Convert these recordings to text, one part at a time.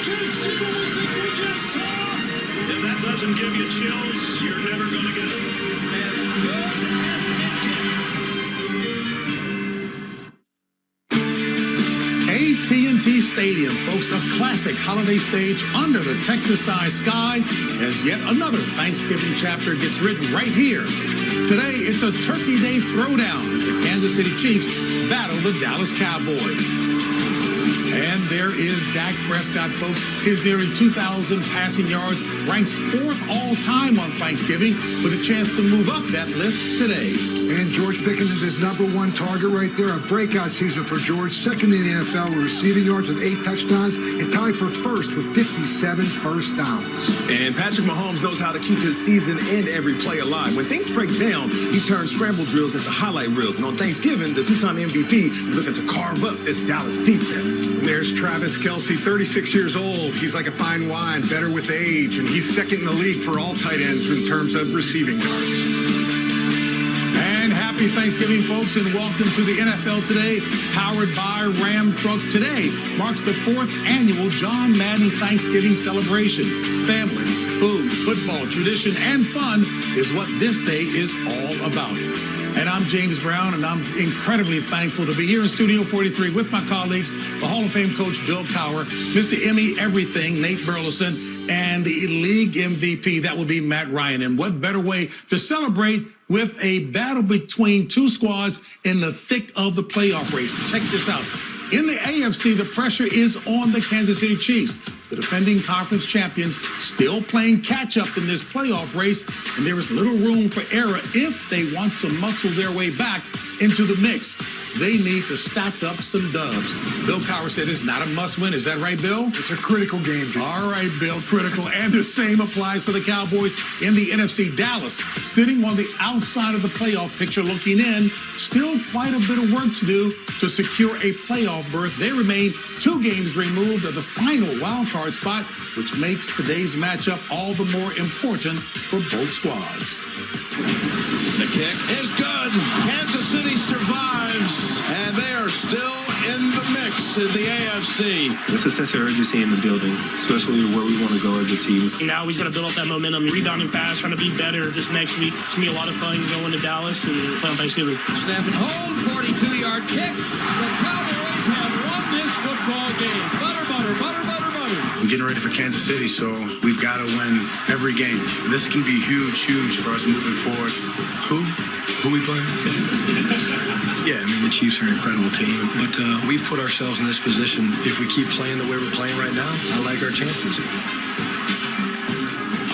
just see what we think we just saw? If that doesn't give you chills, you're never going to get them. As good as it gets. AT&T Stadium, folks, a classic holiday stage under the Texas-sized sky as yet another Thanksgiving chapter gets written right here. Today, it's a Turkey Day throwdown as the Kansas City Chiefs battle the Dallas Cowboys. And there is Dak Prescott, folks. His nearly 2,000 passing yards ranks 4th all-time on Thanksgiving with a chance to move up that list today. And George Pickens is his #1 target right there. A breakout season for George, second in the NFL with receiving yards with 8 touchdowns and tied for first with 57 first downs. And Patrick Mahomes knows how to keep his season and every play alive. When things break down, he turns scramble drills into highlight reels. And on Thanksgiving, the 2-time MVP is looking to carve up this Dallas defense. There's Travis Kelce, 36 years old. He's like a fine wine, better with age, and he's second in the league for all tight ends in terms of receiving yards. And happy Thanksgiving, folks, and welcome to the NFL Today, powered by Ram Trucks. Today marks the 4th annual John Madden Thanksgiving celebration. Family, food, football, tradition, and fun is what this day is all about. And I'm James Brown, and I'm incredibly thankful to be here in Studio 43 with my colleagues, the Hall of Fame coach Bill Cowher, Mr. Emmy Everything, Nate Burleson, and the league MVP, that will be Matt Ryan. And what better way to celebrate with a battle between two squads in the thick of the playoff race. Check this out. In the AFC, the pressure is on the Kansas City Chiefs, the defending conference champions, still playing catch-up in this playoff race, and there is little room for error if they want to muscle their way back into the mix. They need to stack up some dubs. Bill Cowher said it's not a must-win. Is that right, Bill? It's a critical game, Jim. All right, Bill, critical. And the same applies for the Cowboys in the NFC. Dallas, sitting on the outside of the playoff picture, looking in. Still quite a bit of work to do to secure a playoff berth. They remain 2 games removed of the final wildcard spot, which makes today's matchup all the more important for both squads. The kick is good. Kansas City survives, and they are still in the mix in the AFC. There's a sense of urgency in the building, especially where we want to go as a team. Now we just got to build up that momentum, rebounding fast, trying to be better this next week. It's going to be a lot of fun going to Dallas and play on Thanksgiving. Snap and hold, 42-yard kick. The Cowboys have won this football game. Butter, butter, butter, butter, butter. We're getting ready for Kansas City, so we've got to win every game. This can be huge for us moving forward. Who we playing? Yeah, I mean, the Chiefs are an incredible team, but we've put ourselves in this position. If we keep playing the way we're playing right now, I like our chances.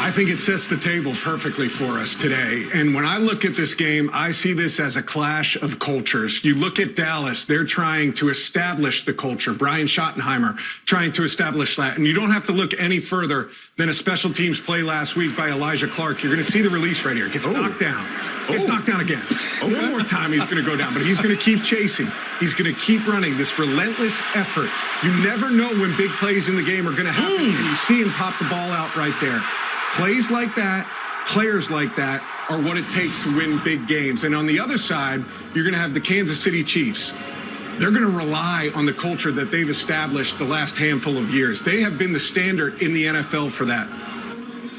I think it sets the table perfectly for us today. And when I look at this game, I see this as a clash of cultures. You look at Dallas, they're trying to establish the culture. Brian Schottenheimer trying to establish that. And you don't have to look any further than a special teams play last week by Elijah Clark. You're going to see the release right here. Gets knocked down. Gets knocked down again. Okay. One more time he's going to go down, but he's going to keep chasing. He's going to keep running this relentless effort. You never know when big plays in the game are going to happen. And you see him pop the ball out right there. Plays like that, players like that are what it takes to win big games. And on the other side, you're going to have the Kansas City Chiefs. They're going to rely on the culture that they've established the last handful of years. They have been the standard in the NFL for that.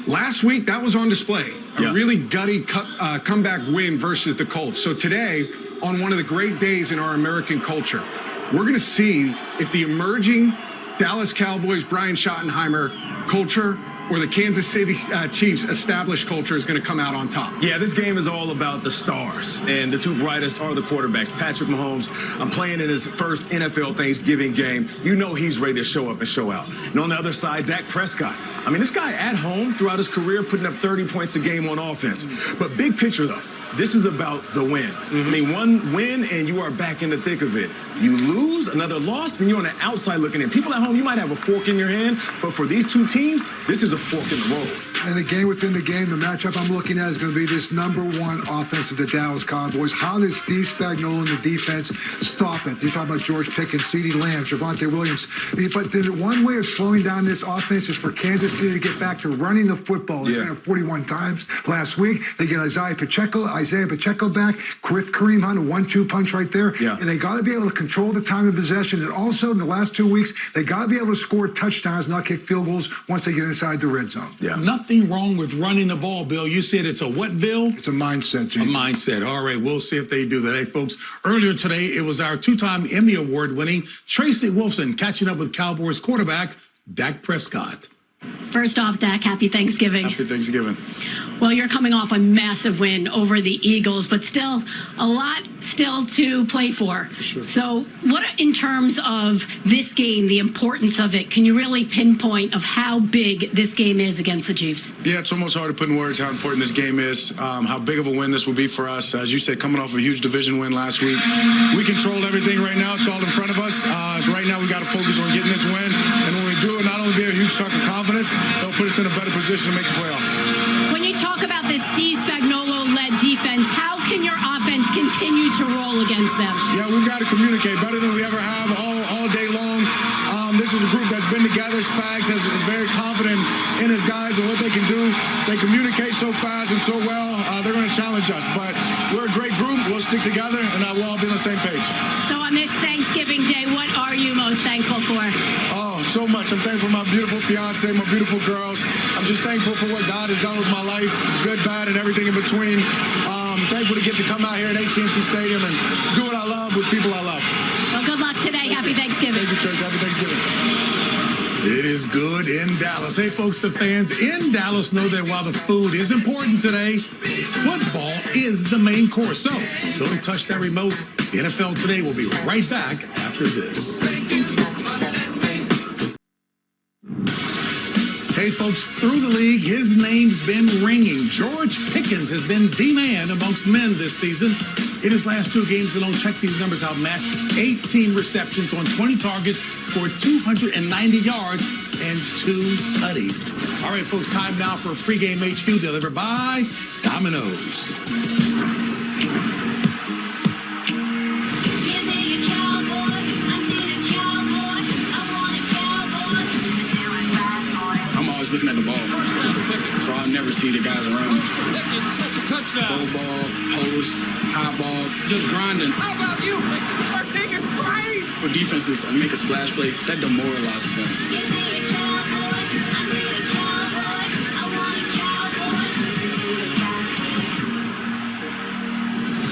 Last week, that was on display. A really gutty comeback win versus the Colts. So today, on one of the great days in our American culture, we're going to see if the emerging Dallas Cowboys, Brian Schottenheimer culture or the Kansas City Chiefs established culture is going to come out on top. Yeah, this game is all about the stars, and the 2 brightest are the quarterbacks. Patrick Mahomes, I'm playing in his first NFL Thanksgiving game. You know he's ready to show up and show out. And on the other side, Dak Prescott. I mean, this guy at home throughout his career putting up 30 points a game on offense. But big picture, though, this is about the win. I mean, one win and you are back in the thick of it. You lose, another loss, then you're on the outside looking in. People at home, you might have a fork in your hand, but for these 2 teams, this is a fork in the road. And the game within the game, the matchup I'm looking at is going to be this #1 offense of the Dallas Cowboys. How does Steve Spagnuolo and the defense stop it? You're talking about George Pickens, CeeDee Lamb, Javonte Williams. But the one way of slowing down this offense is for Kansas City to get back to running the football. They ran it 41 times last week. They get Isaiah Pacheco Isaiah Pacheco back, with Kareem Hunt, a 1-2 punch right there. Yeah. And they got to be able to control the time of possession. And also, in the last 2 weeks, they got to be able to score touchdowns, not kick field goals once they get inside the red zone. Yeah. Nothing wrong with running the ball, Bill. You said it's a what, Bill? It's a mindset, Jake. A mindset. All right, we'll see if they do that. Hey, folks, earlier today, it was our two-time Emmy Award-winning Tracy Wolfson catching up with Cowboys quarterback Dak Prescott. First off, Dak, happy Thanksgiving. Happy Thanksgiving. Well, you're coming off a massive win over the Eagles, but still a lot still to play for. Sure. So what, in terms of this game, the importance of it, can you really pinpoint of how big this game is against the Chiefs? Yeah, it's almost hard to put in words how important this game is, how big of a win this will be for us. As you said, coming off a huge division win last week, we controlled everything right now. It's all in front of us. So right now we got to focus on getting this win. And when we do it, not only be a huge chunk of confidence, it'll put us in a better position to make the playoffs. When you talk about this Steve Spagnuolo-led defense, how can your offense continue to roll against them? Yeah, we've got to communicate better than we ever have all day long. This is a group that's been together. Spags is very confident in his guys and what they can do. They communicate so fast and so well. They're going to challenge us. But we're a great group. We'll stick together, and we'll all be on the same page. So on this Thanksgiving Day, what are you most thankful for? Oh, so much. I'm thankful for my beautiful fiance, my beautiful girls. I'm just thankful for what God has done with my life, good, bad, and everything in between. I'm thankful to get to come out here at AT&T Stadium and do what I love with people I love. Well, good luck today. Happy Thanksgiving. Thank you, Church. Happy Thanksgiving. It is good in Dallas. Hey, folks, the fans in Dallas know that while the food is important today, football is the main course. So don't touch that remote. The NFL Today will be right back after this. Hey, folks, through the league, his name's been ringing. George Pickens has been the man amongst men this season. In his last 2 games alone, check these numbers out, Matt. 18 receptions on 20 targets for 290 yards and 2 tutties. All right, folks, time now for pregame HQ delivered by Domino's. Looking at the ball, so I'll never see the guys around me. That's a touchdown. Low ball, post, high ball, just grinding. How about you? Our thing is great. For defenses, make a splash play, that demoralizes them.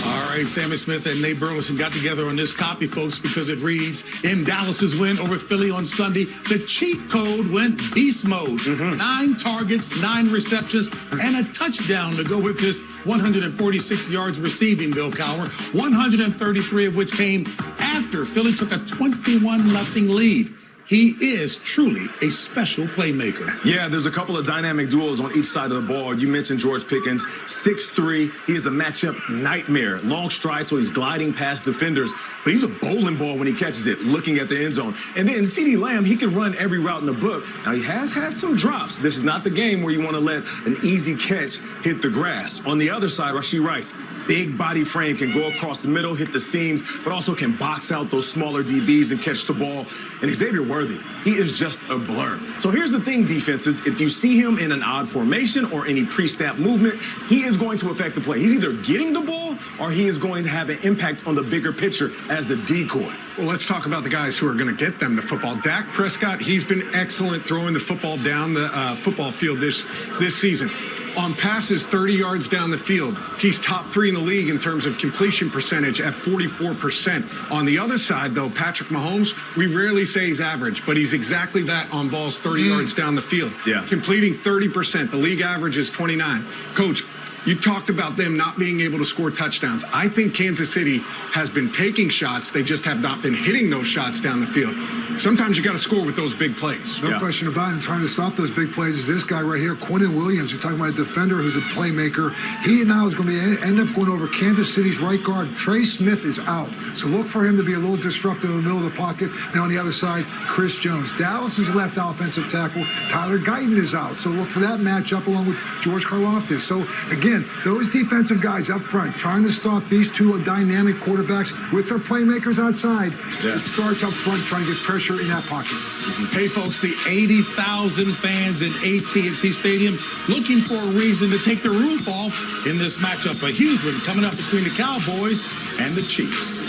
All right, Sammy Smith and Nate Burleson got together on this copy, folks, because it reads, in Dallas's win over Philly on Sunday, the cheat code went beast mode. 9 targets, 9 receptions, and a touchdown to go with this 146 yards receiving, Bill Cowher, 133 of which came after Philly took a 21-0 lead. He is truly a special playmaker. Yeah, there's a couple of dynamic duels on each side of the ball. You mentioned George Pickens, 6'3". He is a matchup nightmare. Long stride, so he's gliding past defenders. But he's a bowling ball when he catches it, looking at the end zone. And then CeeDee Lamb, he can run every route in the book. Now, he has had some drops. This is not the game where you want to let an easy catch hit the grass. On the other side, Rashee Rice, big body frame, can go across the middle, hit the seams, but also can box out those smaller DBs and catch the ball. And Xavier Worthy, he is just a blur. So here's the thing, defenses. If you see him in an odd formation or any pre-snap movement, he is going to affect the play. He's either getting the ball or he is going to have an impact on the bigger picture as a decoy. Well, let's talk about the guys who are going to get them the football. Dak Prescott, he's been excellent throwing the football down the football field this season. On passes 30 yards down the field, he's top 3 in the league in terms of completion percentage at 44%. On the other side, though, Patrick Mahomes, we rarely say he's average, but he's exactly that on balls 30 yards down the field. Yeah. Completing 30%. The league average is 29. Coach, you talked about them not being able to score touchdowns. I think Kansas City has been taking shots. They just have not been hitting those shots down the field. Sometimes you got to score with those big plays. No question about it. And trying to stop those big plays is this guy right here, Quinnen Williams. You're talking about a defender who's a playmaker. He now is going to end up going over Kansas City's right guard. Trey Smith is out. So look for him to be a little disruptive in the middle of the pocket. Now on the other side, Chris Jones. Dallas's left offensive tackle, Tyler Guyton, is out. So look for that matchup along with George Karlaftis. So again, again, those defensive guys up front trying to stop these two dynamic quarterbacks with their playmakers outside. It starts up front trying to get pressure in that pocket. Hey, folks, the 80,000 fans in AT&T Stadium looking for a reason to take the roof off in this matchup. A huge one coming up between the Cowboys and the Chiefs.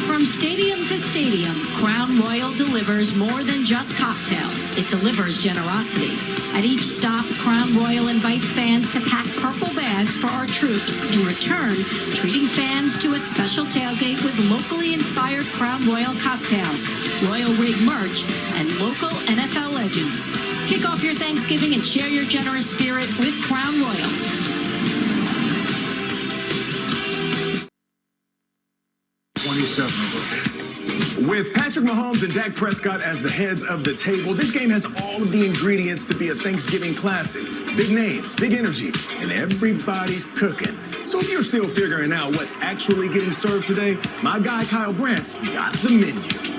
From stadium to stadium, Crown Royal delivers more than just cocktails. It delivers generosity. At each stop, Crown Royal invites fans to pack purple bags for our troops. In return, treating fans to a special tailgate with locally inspired Crown Royal cocktails, Royal Rig merch, and local NFL legends. Kick off your Thanksgiving and share your generous spirit with Crown Royal. With Patrick Mahomes and Dak Prescott as the heads of the table, this game has all of the ingredients to be a Thanksgiving classic. Big names, big energy, and everybody's cooking. So if you're still figuring out what's actually getting served today, my guy Kyle Brandt's got the menu.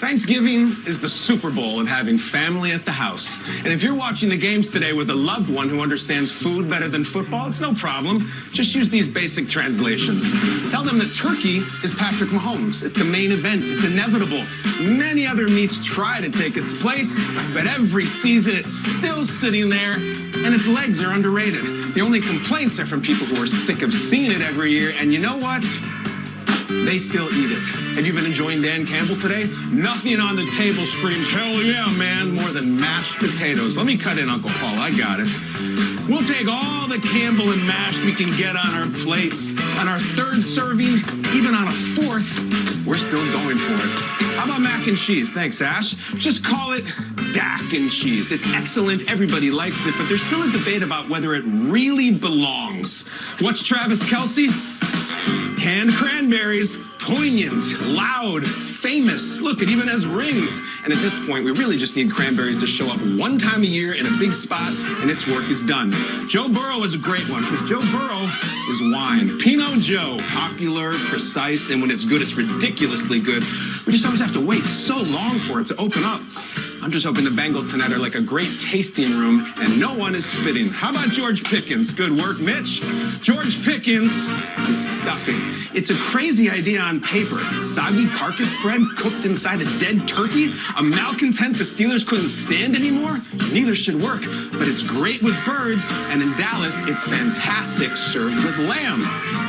Thanksgiving is the Super Bowl of having family at the house. And if you're watching the games today with a loved one who understands food better than football, it's no problem. Just use these basic translations. Tell them that turkey is Patrick Mahomes. It's the main event. It's inevitable. Many other meats try to take its place, but every season it's still sitting there, and its legs are underrated. The only complaints are from people who are sick of seeing it every year, and you know what? They still eat it. Have you been enjoying Dan Campbell today? Nothing on the table screams, hell yeah, man, more than mashed potatoes. Let me cut in, Uncle Paul. I got it. We'll take all the Campbell and mashed we can get on our plates. On our third serving, even on a fourth, we're still going for it. How about mac and cheese? Thanks, Ash. Just call it Dak and cheese. It's excellent. Everybody likes it, but there's still a debate about whether it really belongs. What's Travis Kelce? Canned cranberries, poignant, loud, famous. Look, it even has rings. And at this point, we really just need cranberries to show up one time a year in a big spot, and its work is done. Joe Burrow is a great one, because Joe Burrow is wine. Pinot Joe, popular, precise, and when it's good, it's ridiculously good. We just always have to wait so long for it to open up. I'm just hoping the Bengals tonight are like a great tasting room and no one is spitting. How about George Pickens? Good work, Mitch. George Pickens is stuffing. It's a crazy idea on paper. Soggy carcass bread cooked inside a dead turkey? A malcontent the Steelers couldn't stand anymore? Neither should work, but it's great with birds, and in Dallas, it's fantastic served with lamb.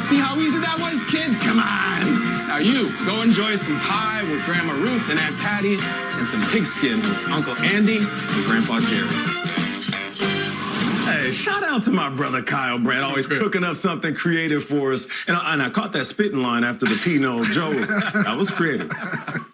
See how easy that was, kids? Come on. Now you, go enjoy some pie with Grandma Ruth and Aunt Patty, and some pigskin with Uncle Andy and Grandpa Jerry. Hey, shout out to my brother Kyle Brandt, always cooking up something creative for us. And I caught that spitting line after the Pinot Joe. That was creative.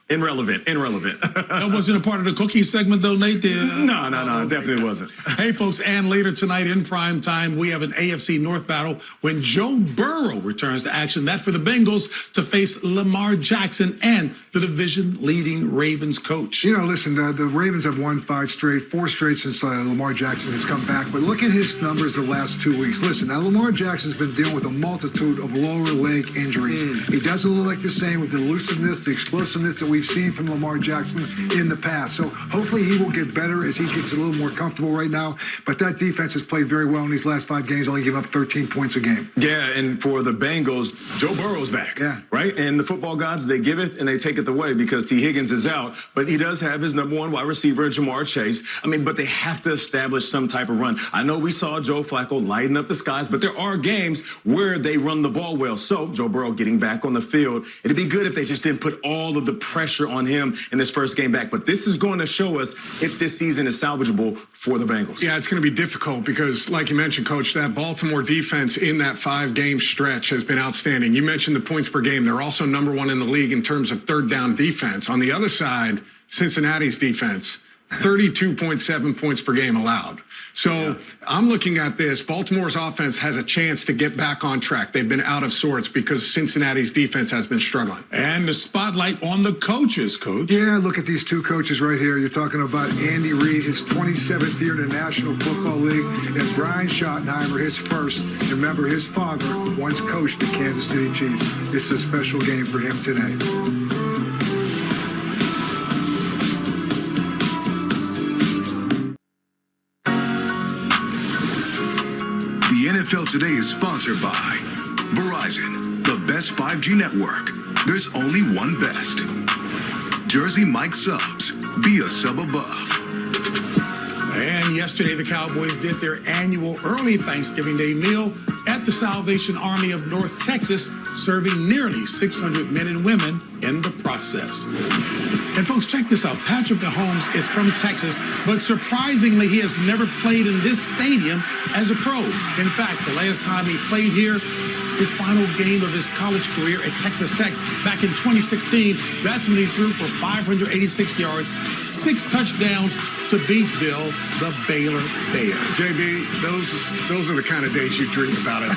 Irrelevant. That wasn't a part of the cookie segment, though, Nate? No, it definitely wasn't. Hey, folks, and later tonight in prime time, we have an AFC North battle when Joe Burrow returns to action. That for the Bengals to face Lamar Jackson and the division-leading Ravens coach. You know, listen, the Ravens have won 4 straight since Lamar Jackson has come back. But look at his numbers the last 2 weeks. Listen, now Lamar Jackson's been dealing with a multitude of lower leg injuries. He doesn't look like the same with the elusiveness, the explosiveness that we've seen from Lamar Jackson in the past. So hopefully he will get better as he gets a little more comfortable right now. But that defense has played very well in these last 5 games, only giving up 13 points a game. Yeah, and for the Bengals, Joe Burrow's back. Yeah. Right? And the football gods, they give it and they take it away because T. Higgins is out. But he does have his number 1 wide receiver, Jamar Chase. I mean, but they have to establish some type of run. I know we saw Joe Flacco lighten up the skies, but there are games where they run the ball well. So Joe Burrow getting back on the field, it'd be good if they just didn't put all of the pressure on him in this first game back. But this is going to show us if this season is salvageable for the Bengals. Yeah, it's going to be difficult because, like you mentioned, Coach, that Baltimore defense in that 5-game stretch has been outstanding. You mentioned the points per game. They're also number 1 in the league in terms of third down defense. On the other side, Cincinnati's defense, 32.7 points per game allowed. So I'm looking at this. Baltimore's offense has a chance to get back on track. They've been out of sorts because Cincinnati's defense has been struggling. And the spotlight on the coaches, Coach. Yeah, look at these 2 coaches right here. You're talking about Andy Reid, his 27th year in the National Football League, and Brian Schottenheimer, his first. Remember, his father once coached the Kansas City Chiefs. It's a special game for him today. NFL Today is sponsored by Verizon, the best 5G network. There's only one best. Jersey Mike Subs. Be a sub above. And yesterday, the Cowboys did their annual early Thanksgiving Day meal at the Salvation Army of North Texas, serving nearly 600 men and women in the process. And folks, check this out. Patrick Mahomes is from Texas, but surprisingly, he has never played in this stadium as a pro. In fact, the last time he played here, his final game of his college career at Texas Tech back in 2016, that's when he threw for 586 yards, 6 touchdowns to beat Bill, the Baylor Bear. JB, those are the kind of days you dream about it.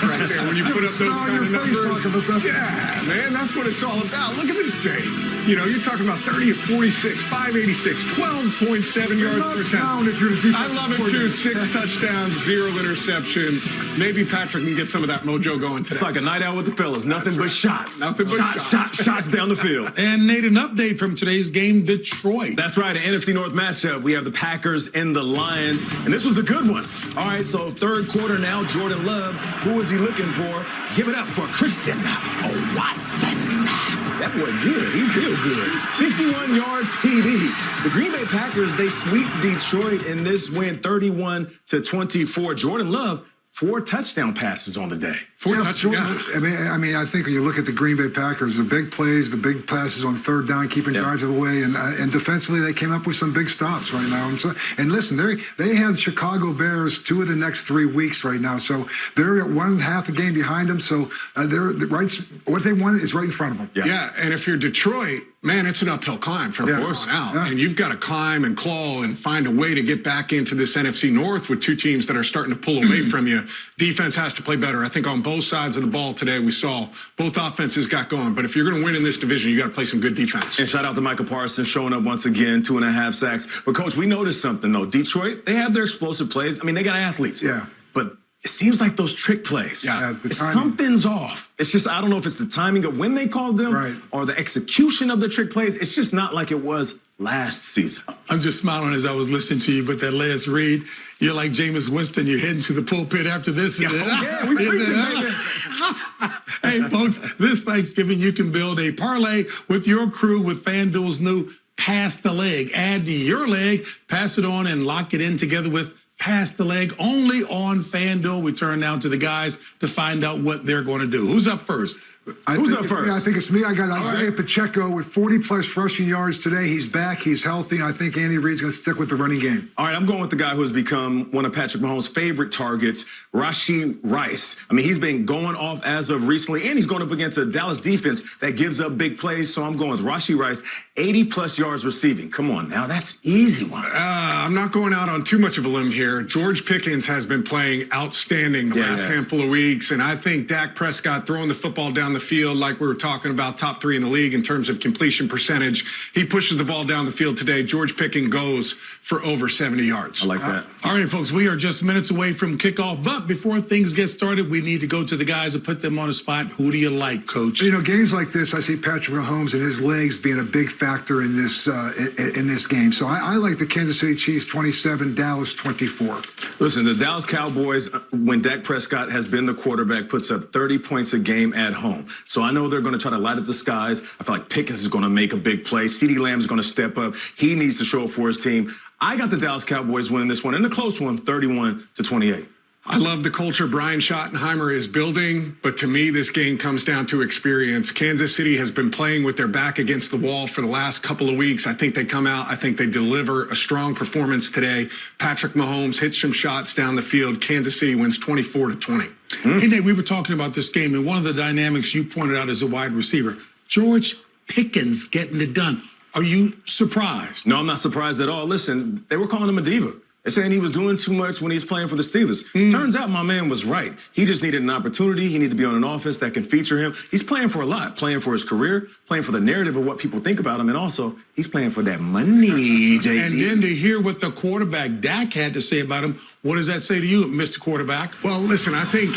Right there, when you put up those kind of numbers. Yeah, man, that's what it's all about. Look at this day. You know, you're talking about 30 of 46, 586, 12.7 yards per attempt. I love it too. 6 touchdowns, 0 interceptions. Maybe Patrick can get some of that mojo going today. It's like a night out with the fellas. Nothing but shots. Nothing but shots down the field. And Nate, an update from today's game, Detroit. That's right, an NFC North matchup. We have the Packers and the Lions, and this was a good one. All right, so third quarter now, Jordan Love, who is he looking for? Give it up for Christian Watson. That boy good. He real good. 51-yard TD. The Green Bay Packers, they sweep Detroit in this win 31-24. Jordan Love, 4 touchdown passes on the day. 4 touchdowns. I mean, I think when you look at the Green Bay Packers, the big plays, the big passes on third down, keeping drives of the way, and defensively they came up with some big stops right now. And listen, they have Chicago Bears 2 of the next 3 weeks right now, so they're at 1/2 a game behind them. So they're right. What they want is right in front of them. Yeah, and if you're Detroit, man, it's an uphill climb from here on out. And you've got to climb and claw and find a way to get back into this NFC North with 2 teams that are starting to pull away from you. Defense has to play better. I think on both sides of the ball today, we saw both offenses got going. But if you're going to win in this division, you got to play some good defense. And shout out to Michael Parsons showing up once again, 2.5 sacks. But, Coach, we noticed something, though. Detroit, they have their explosive plays. I mean, they got athletes. Yeah. But it seems like those trick plays. Yeah, something's off. It's just, I don't know if it's the timing of when they called them or the execution of the trick plays. It's just not like it was last season. I'm just smiling as I was listening to you, but that last read, you're like Jameis Winston. You're heading to the pulpit after this. We preaching, baby. Hey, folks, this Thanksgiving, you can build a parlay with your crew with FanDuel's new Pass the Leg. Add your leg, pass it on, and lock it in together with Pass the Leg only on FanDuel. We turn now to the guys to find out what they're going to do. Who's up first? Who's up first? I think it's me. I got Isaiah Pacheco with 40-plus rushing yards today. He's back. He's healthy. I think Andy Reid's going to stick with the running game. All right, I'm going with the guy who's become one of Patrick Mahomes' favorite targets, Rashee Rice. I mean, he's been going off as of recently, and he's going up against a Dallas defense that gives up big plays. So I'm going with Rashee Rice, 80-plus yards receiving. Come on now, that's easy one. I'm not going out on too much of a limb here. George Pickens has been playing outstanding the last handful of weeks, and I think Dak Prescott throwing the football down the field like we were talking about, top 3 in the league in terms of completion percentage. He pushes the ball down the field today. George Pickens goes for over 70 yards. I like that. All right, folks, we are just minutes away from kickoff, but before things get started, we need to go to the guys and put them on the spot. Who do you like, Coach? You know, games like this, I see Patrick Mahomes and his legs being a big factor in this game. So I like the Kansas City Chiefs 27, Dallas 24. Listen, the Dallas Cowboys, when Dak Prescott has been the quarterback, puts up 30 points a game at home. So I know they're going to try to light up the skies. I feel like Pickens is going to make a big play. CeeDee Lamb is going to step up. He needs to show up for his team. I got the Dallas Cowboys winning this one, and a close one, 31-28. I love the culture Brian Schottenheimer is building, but to me, this game comes down to experience. Kansas City has been playing with their back against the wall for the last couple of weeks. I think they come out. I think they deliver a strong performance today. Patrick Mahomes hits some shots down the field. Kansas City wins 24-20. Hey, Nate, we were talking about this game, and one of the dynamics you pointed out as a wide receiver, George Pickens getting it done. Are you surprised? No, I'm not surprised at all. Listen, they were calling him a diva. They're saying he was doing too much when he's playing for the Steelers. Turns out my man was right. He just needed an opportunity. He needed to be on an offense that can feature him. He's playing for a lot, playing for his career, playing for the narrative of what people think about him, and also he's playing for that money, JD. And then to hear what the quarterback Dak had to say about him, what does that say to you, Mr. Quarterback? Well, listen, I think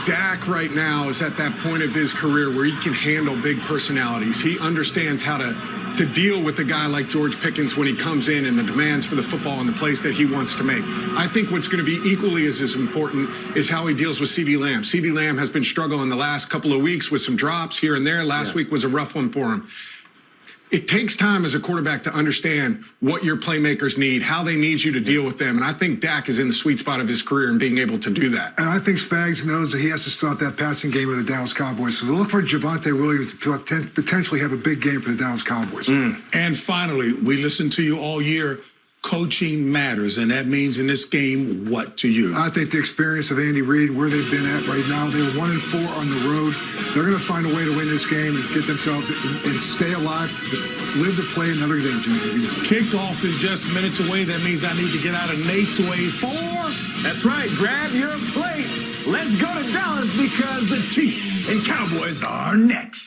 Dak right now is at that point of his career where he can handle big personalities. He understands how to deal with a guy like George Pickens when he comes in and the demands for the football and the plays that that he wants to make. I think what's going to be equally as important is how he deals with CeeDee Lamb. CeeDee Lamb has been struggling the last couple of weeks with some drops here and there. Last week was a rough one for him. It takes time as a quarterback to understand what your playmakers need, how they need you to deal with them. And I think Dak is in the sweet spot of his career in being able to do that. And I think Spags knows that he has to stop that passing game of the Dallas Cowboys. So look for Javonte Williams to potentially have a big game for the Dallas Cowboys. And finally, we listened to you all year. Coaching matters, and that means in this game, what to you? I think the experience of Andy Reid, where they've been at right now, they're 1-4 on the road. They're going to find a way to win this game and get themselves and stay alive, to live to play another day, Jimmy. Kickoff is just minutes away. That means I need to get out of Nate's way for... That's right. Grab your plate. Let's go to Dallas because the Chiefs and Cowboys are next.